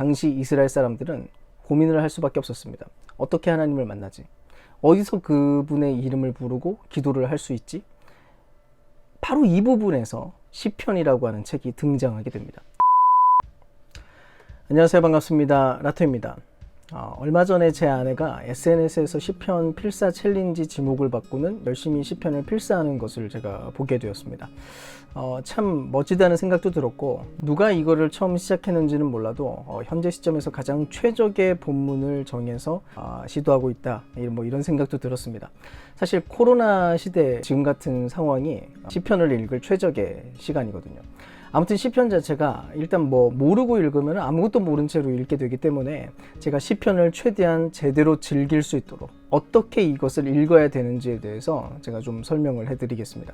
당시 이스라엘 사람들은 고민을 할 수밖에 없었습니다. 어떻게 하나님을 만나지? 어디서 그분의 이름을 부르고 기도를 할 수 있지? 바로 이 부분에서 시편이라고 하는 책이 등장하게 됩니다. 안녕하세요, 반갑습니다. 라토입니다. 얼마 전에 제 아내가 SNS에서 시편 필사 챌린지 지목을 바꾸는 열심히 시편을 필사하는 것을 제가 보게 되었습니다. 참 멋지다는 생각도 들었고, 누가 이거를 처음 시작했는지는 몰라도 현재 시점에서 가장 최적의 본문을 정해서 시도하고 있다, 이런 생각도 들었습니다. 사실 코로나 시대 지금 같은 상황이 시편을 읽을 최적의 시간이거든요. 아무튼 시편 자체가 일단 모르고 읽으면 아무것도 모른 채로 읽게 되기 때문에 제가 시편을 최대한 제대로 즐길 수 있도록 어떻게 이것을 읽어야 되는지에 대해서 제가 좀 설명을 해드리겠습니다.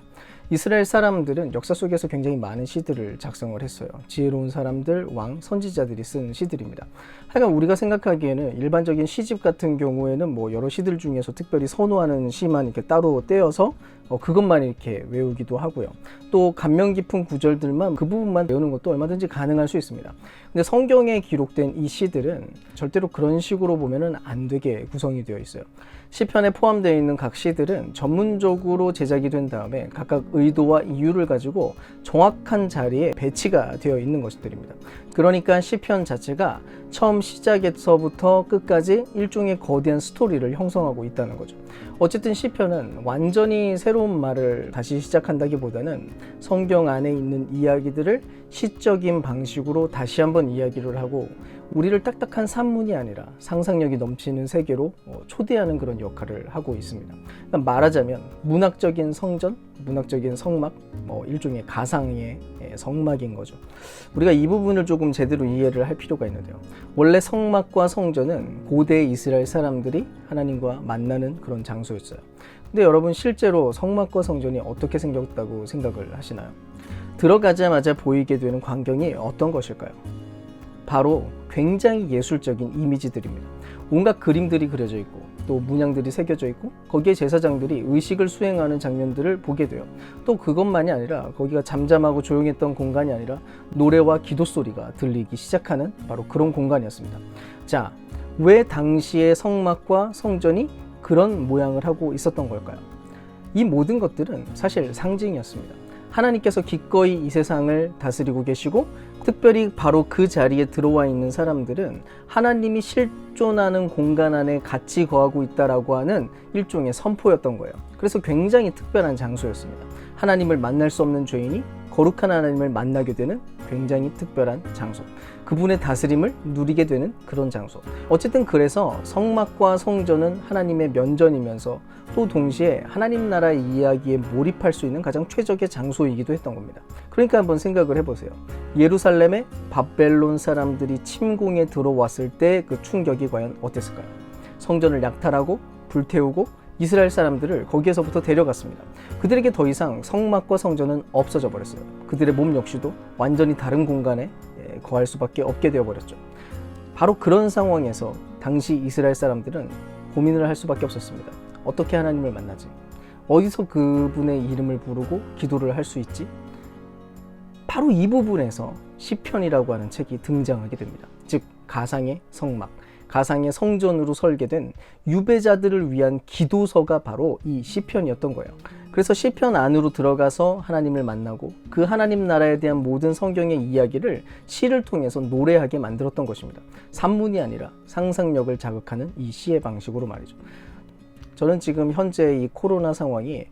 이스라엘 사람들은 역사 속에서 굉장히 많은 시들을 작성을 했어요. 지혜로운 사람들, 왕, 선지자들이 쓴 시들입니다. 하여간 우리가 생각하기에는 일반적인 시집 같은 경우에는 여러 시들 중에서 특별히 선호하는 시만 이렇게 따로 떼어서 그것만 이렇게 외우기도 하고요. 또 감명 깊은 구절들만 그 부분만 외우는 것도 얼마든지 가능할 수 있습니다. 근데 성경에 기록된 이 시들은 절대로 그런 식으로 보면은 안 되게 구성이 되어 있어요. 시편에 포함되어 있는 각 시들은 전문적으로 제작이 된 다음에 각각 의도와 이유를 가지고 정확한 자리에 배치가 되어 있는 것들입니다. 그러니까 시편 자체가 처음 시작에서부터 끝까지 일종의 거대한 스토리를 형성하고 있다는 거죠. 어쨌든 시편은 완전히 새로운 말을 다시 시작한다기보다는 성경 안에 있는 이야기들을 시적인 방식으로 다시 한번 이야기를 하고 우리를 딱딱한 산문이 아니라 상상력이 넘치는 세계로 초대하는 그런 역할을 하고 있습니다. 그러니까 말하자면 문학적인 성전, 문학적인 성막, 일종의 가상의 성막인 거죠. 우리가 이 부분을 조금 제대로 이해를 할 필요가 있는데요. 원래 성막과 성전은 고대 이스라엘 사람들이 하나님과 만나는 그런 장소였어요. 근데 여러분, 실제로 성막과 성전이 어떻게 생겼다고 생각을 하시나요? 들어가자마자 보이게 되는 광경이 어떤 것일까요? 바로 굉장히 예술적인 이미지들입니다. 온갖 그림들이 그려져 있고 또 문양들이 새겨져 있고 거기에 제사장들이 의식을 수행하는 장면들을 보게 돼요. 또 그것만이 아니라 거기가 잠잠하고 조용했던 공간이 아니라 노래와 기도 소리가 들리기 시작하는 바로 그런 공간이었습니다. 자, 왜 당시의 성막과 성전이 그런 모양을 하고 있었던 걸까요? 이 모든 것들은 사실 상징이었습니다. 하나님께서 기꺼이 이 세상을 다스리고 계시고 특별히 바로 그 자리에 들어와 있는 사람들은 하나님이 실존하는 공간 안에 같이 거하고 있다라고 하는 일종의 선포였던 거예요. 그래서 굉장히 특별한 장소였습니다. 하나님을 만날 수 없는 죄인이 거룩한 하나님을 만나게 되는 굉장히 특별한 장소, 그분의 다스림을 누리게 되는 그런 장소. 어쨌든 그래서 성막과 성전은 하나님의 면전이면서 또 동시에 하나님 나라의 이야기에 몰입할 수 있는 가장 최적의 장소이기도 했던 겁니다. 그러니까 한번 생각을 해보세요. 예루살렘에 바벨론 사람들이 침공에 들어왔을 때 그 충격이 과연 어땠을까요? 성전을 약탈하고 불태우고 이스라엘 사람들을 거기에서부터 데려갔습니다. 그들에게 더 이상 성막과 성전은 없어져 버렸어요. 그들의 몸 역시도 완전히 다른 공간에 거할 수밖에 없게 되어버렸죠. 바로 그런 상황에서 당시 이스라엘 사람들은 고민을 할 수밖에 없었습니다. 어떻게 하나님을 만나지? 어디서 그분의 이름을 부르고 기도를 할 수 있지? 바로 이 부분에서 시편이라고 하는 책이 등장하게 됩니다. 즉 가상의 성막, 가상의 성전으로 설계된 유배자들을 위한 기도서가 바로 이 시편이었던 거예요. 그래서 시편 안으로 들어가서 하나님을 만나고 그 하나님 나라에 대한 모든 성경의 이야기를 시를 통해서 노래하게 만들었던 것입니다. 산문이 아니라 상상력을 자극하는 이 시의 방식으로 말이죠. 저는 지금 현재 이 코로나 상황이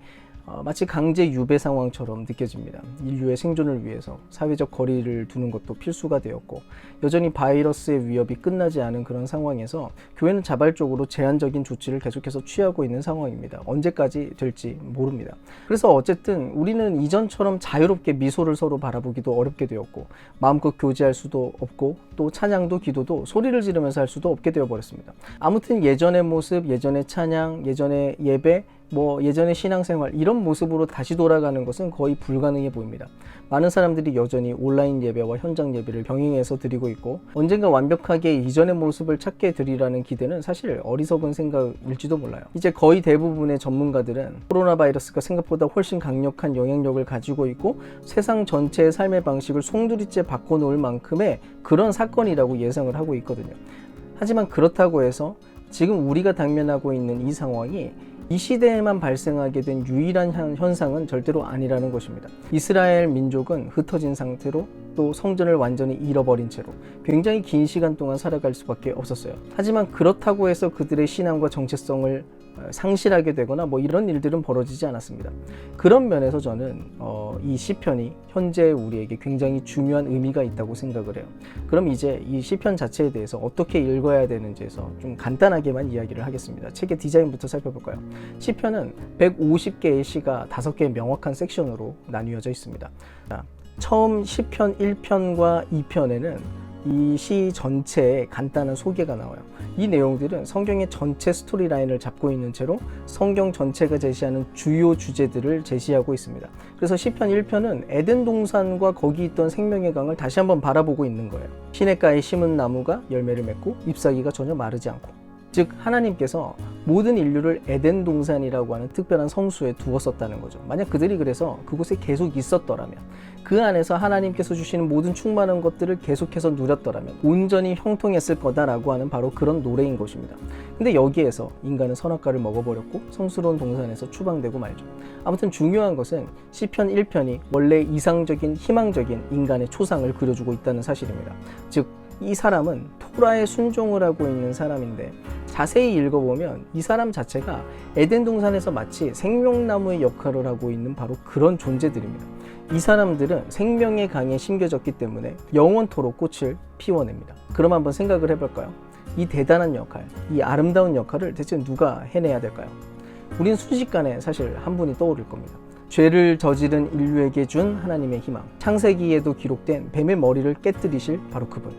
마치 강제 유배 상황처럼 느껴집니다. 인류의 생존을 위해서 사회적 거리를 두는 것도 필수가 되었고 여전히 바이러스의 위협이 끝나지 않은 그런 상황에서 교회는 자발적으로 제한적인 조치를 계속해서 취하고 있는 상황입니다. 언제까지 될지 모릅니다. 그래서 어쨌든 우리는 이전처럼 자유롭게 미소를 서로 바라보기도 어렵게 되었고 마음껏 교제할 수도 없고 또 찬양도 기도도 소리를 지르면서 할 수도 없게 되어버렸습니다. 아무튼 예전의 모습, 예전의 찬양, 예전의 예배, 뭐 예전의 신앙생활 이런 모습으로 다시 돌아가는 것은 거의 불가능해 보입니다. 많은 사람들이 여전히 온라인 예배와 현장 예배를 병행해서 드리고 있고 언젠가 완벽하게 이전의 모습을 찾게 되리라는 기대는 사실 어리석은 생각일지도 몰라요. 이제 거의 대부분의 전문가들은 코로나 바이러스가 생각보다 훨씬 강력한 영향력을 가지고 있고 세상 전체의 삶의 방식을 송두리째 바꿔놓을 만큼의 그런 사건이라고 예상을 하고 있거든요. 하지만 그렇다고 해서 지금 우리가 당면하고 있는 이 상황이 이 시대에만 발생하게 된 유일한 현상은 절대로 아니라는 것입니다. 이스라엘 민족은 흩어진 상태로 또 성전을 완전히 잃어버린 채로 굉장히 긴 시간 동안 살아갈 수밖에 없었어요. 하지만 그렇다고 해서 그들의 신앙과 정체성을 상실하게 되거나 뭐 이런 일들은 벌어지지 않았습니다. 그런 면에서 저는 이 시편이 현재 우리에게 굉장히 중요한 의미가 있다고 생각을 해요. 그럼 이제 이 시편 자체에 대해서 어떻게 읽어야 되는지에서 좀 간단하게만 이야기를 하겠습니다. 책의 디자인부터 살펴볼까요? 시편은 150개의 시가 5개의 명확한 섹션으로 나뉘어져 있습니다. 처음 시편 1편과 2편에는 이 시 전체의 간단한 소개가 나와요. 이 내용들은 성경의 전체 스토리라인을 잡고 있는 채로 성경 전체가 제시하는 주요 주제들을 제시하고 있습니다. 그래서 시편 1편은 에덴 동산과 거기 있던 생명의 강을 다시 한번 바라보고 있는 거예요. 시냇가에 심은 나무가 열매를 맺고 잎사귀가 전혀 마르지 않고, 즉 하나님께서 모든 인류를 에덴 동산이라고 하는 특별한 성수에 두었었다는 거죠. 만약 그들이 그래서 그곳에 계속 있었더라면, 그 안에서 하나님께서 주시는 모든 충만한 것들을 계속해서 누렸더라면 온전히 형통했을 거다라고 하는 바로 그런 노래인 것입니다. 근데 여기에서 인간은 선악과를 먹어버렸고 성스러운 동산에서 추방되고 말죠. 아무튼 중요한 것은 시편 1편이 원래 이상적인 희망적인 인간의 초상을 그려주고 있다는 사실입니다. 즉 이 사람은 토라에 순종을 하고 있는 사람인데, 자세히 읽어보면 이 사람 자체가 에덴 동산에서 마치 생명나무의 역할을 하고 있는 바로 그런 존재들입니다. 이 사람들은 생명의 강에 심겨졌기 때문에 영원토록 꽃을 피워냅니다. 그럼 한번 생각을 해볼까요? 이 대단한 역할, 이 아름다운 역할을 대체 누가 해내야 될까요? 우린 순식간에 사실 한 분이 떠오를 겁니다. 죄를 저지른 인류에게 준 하나님의 희망, 창세기에도 기록된 뱀의 머리를 깨뜨리실 바로 그분.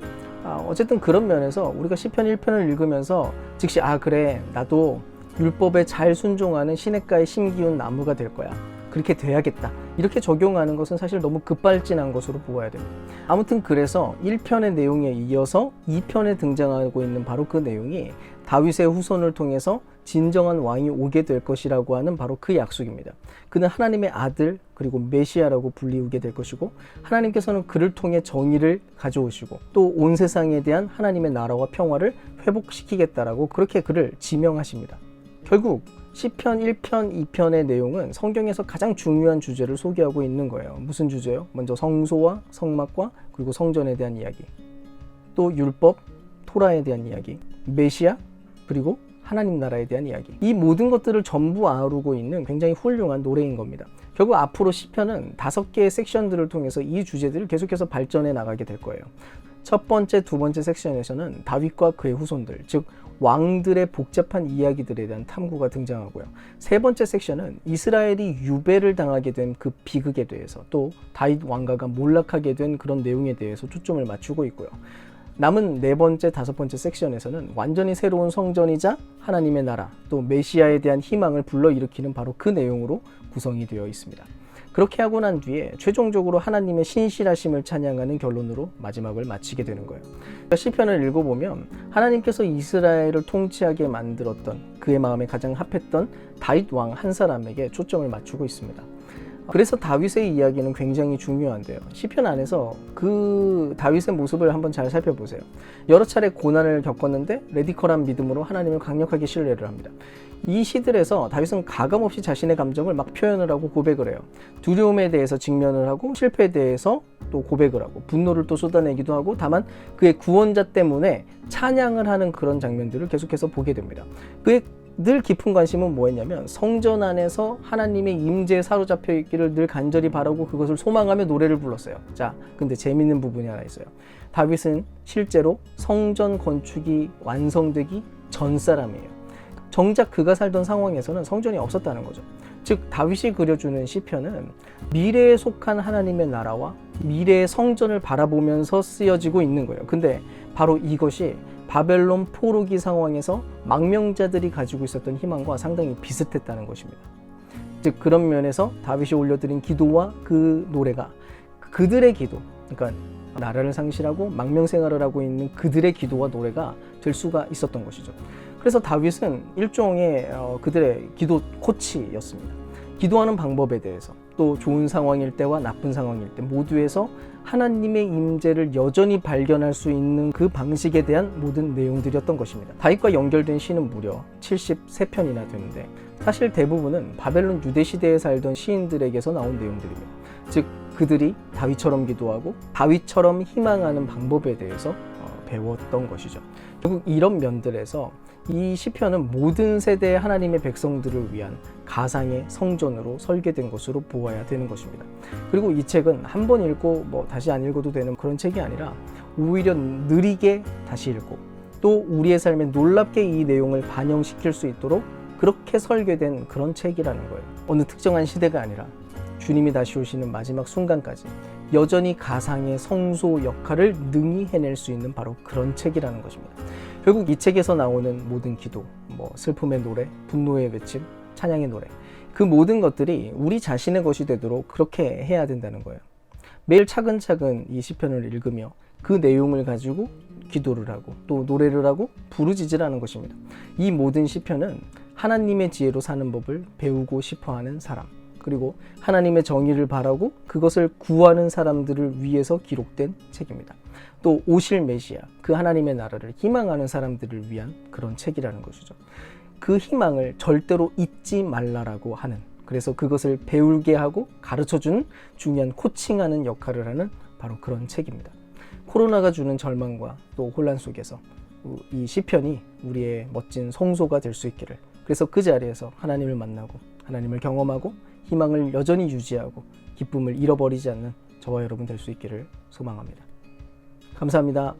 어쨌든 그런 면에서 우리가 시편 1편을 읽으면서 즉시 그래, 나도 율법에 잘 순종하는 시냇가에 심기운 나무가 될 거야, 그렇게 돼야겠다, 이렇게 적용하는 것은 사실 너무 급발진한 것으로 보아야 됩니다. 아무튼 그래서 1편의 내용에 이어서 2편에 등장하고 있는 바로 그 내용이 다윗의 후손을 통해서 진정한 왕이 오게 될 것이라고 하는 바로 그 약속입니다. 그는 하나님의 아들 그리고 메시아라고 불리우게 될 것이고, 하나님께서는 그를 통해 정의를 가져오시고 또 온 세상에 대한 하나님의 나라와 평화를 회복시키겠다라고 그렇게 그를 지명하십니다. 결국 시편 1편, 2편의 내용은 성경에서 가장 중요한 주제를 소개하고 있는 거예요. 무슨 주제요? 먼저 성소와 성막과 그리고 성전에 대한 이야기, 또 율법, 토라에 대한 이야기, 메시아, 그리고 하나님 나라에 대한 이야기. 이 모든 것들을 전부 아우르고 있는 굉장히 훌륭한 노래인 겁니다. 결국 앞으로 시편은 5개의 섹션들을 통해서 이 주제들을 계속해서 발전해 나가게 될 거예요. 첫 번째, 두 번째 섹션에서는 다윗과 그의 후손들, 즉 왕들의 복잡한 이야기들에 대한 탐구가 등장하고요. 세 번째 섹션은 이스라엘이 유배를 당하게 된 그 비극에 대해서, 또 다윗 왕가가 몰락하게 된 그런 내용에 대해서 초점을 맞추고 있고요. 남은 네 번째, 다섯 번째 섹션에서는 완전히 새로운 성전이자 하나님의 나라, 또 메시아에 대한 희망을 불러일으키는 바로 그 내용으로 구성이 되어 있습니다. 그렇게 하고 난 뒤에 최종적으로 하나님의 신실하심을 찬양하는 결론으로 마지막을 마치게 되는 거예요. 시편을 읽어보면 하나님께서 이스라엘을 통치하게 만들었던, 그의 마음에 가장 합했던 다윗 왕 한 사람에게 초점을 맞추고 있습니다. 그래서 다윗의 이야기는 굉장히 중요한데요. 시편 안에서 그 다윗의 모습을 한번 잘 살펴보세요. 여러 차례 고난을 겪었는데 레디컬한 믿음으로 하나님을 강력하게 신뢰를 합니다. 이 시들에서 다윗은 가감없이 자신의 감정을 막 표현을 하고 고백을 해요. 두려움에 대해서 직면을 하고, 실패에 대해서 또 고백을 하고, 분노를 또 쏟아내기도 하고, 다만 그의 구원자 때문에 찬양을 하는 그런 장면들을 계속해서 보게 됩니다. 그의 늘 깊은 관심은 뭐였냐면 성전 안에서 하나님의 임재에 사로잡혀 있기를 늘 간절히 바라고 그것을 소망하며 노래를 불렀어요. 자, 근데 재밌는 부분이 하나 있어요. 다윗은 실제로 성전 건축이 완성되기 전 사람이에요. 정작 그가 살던 상황에서는 성전이 없었다는 거죠. 즉 다윗이 그려주는 시편은 미래에 속한 하나님의 나라와 미래의 성전을 바라보면서 쓰여지고 있는 거예요. 근데 바로 이것이 바벨론 포로기 상황에서 망명자들이 가지고 있었던 희망과 상당히 비슷했다는 것입니다. 즉 그런 면에서 다윗이 올려드린 기도와 그 노래가 그들의 기도, 그러니까 나라를 상실하고 망명 생활을 하고 있는 그들의 기도와 노래가 될 수가 있었던 것이죠. 그래서 다윗은 일종의 그들의 기도 코치였습니다. 기도하는 방법에 대해서, 또 좋은 상황일 때와 나쁜 상황일 때 모두에서 하나님의 임재를 여전히 발견할 수 있는 그 방식에 대한 모든 내용들이었던 것입니다. 다윗과 연결된 시는 무려 73편이나 되는데 사실 대부분은 바벨론 유대 시대에 살던 시인들에게서 나온 내용들입니다. 즉 그들이 다윗처럼 기도하고 다윗처럼 희망하는 방법에 대해서 배웠던 것이죠. 결국 이런 면들에서 이 시편은 모든 세대의 하나님의 백성들을 위한 가상의 성전으로 설계된 것으로 보아야 되는 것입니다. 그리고 이 책은 한 번 읽고 다시 안 읽어도 되는 그런 책이 아니라 오히려 느리게 다시 읽고 또 우리의 삶에 놀랍게 이 내용을 반영시킬 수 있도록 그렇게 설계된 그런 책이라는 거예요. 어느 특정한 시대가 아니라 주님이 다시 오시는 마지막 순간까지 여전히 가상의 성소 역할을 능히 해낼 수 있는 바로 그런 책이라는 것입니다. 결국 이 책에서 나오는 모든 기도, 슬픔의 노래, 분노의 외침, 찬양의 노래, 그 모든 것들이 우리 자신의 것이 되도록 그렇게 해야 된다는 거예요. 매일 차근차근 이 시편을 읽으며 그 내용을 가지고 기도를 하고 또 노래를 하고 부르짖으라는 것입니다. 이 모든 시편은 하나님의 지혜로 사는 법을 배우고 싶어하는 사람, 그리고 하나님의 정의를 바라고 그것을 구하는 사람들을 위해서 기록된 책입니다. 또 오실 메시아, 그 하나님의 나라를 희망하는 사람들을 위한 그런 책이라는 것이죠. 그 희망을 절대로 잊지 말라라고 하는, 그래서 그것을 배우게 하고 가르쳐주는 중요한 코칭하는 역할을 하는 바로 그런 책입니다. 코로나가 주는 절망과 또 혼란 속에서 이 시편이 우리의 멋진 성소가 될 수 있기를, 그래서 그 자리에서 하나님을 만나고 하나님을 경험하고 희망을 여전히 유지하고 기쁨을 잃어버리지 않는 저와 여러분 될 수 있기를 소망합니다. 감사합니다.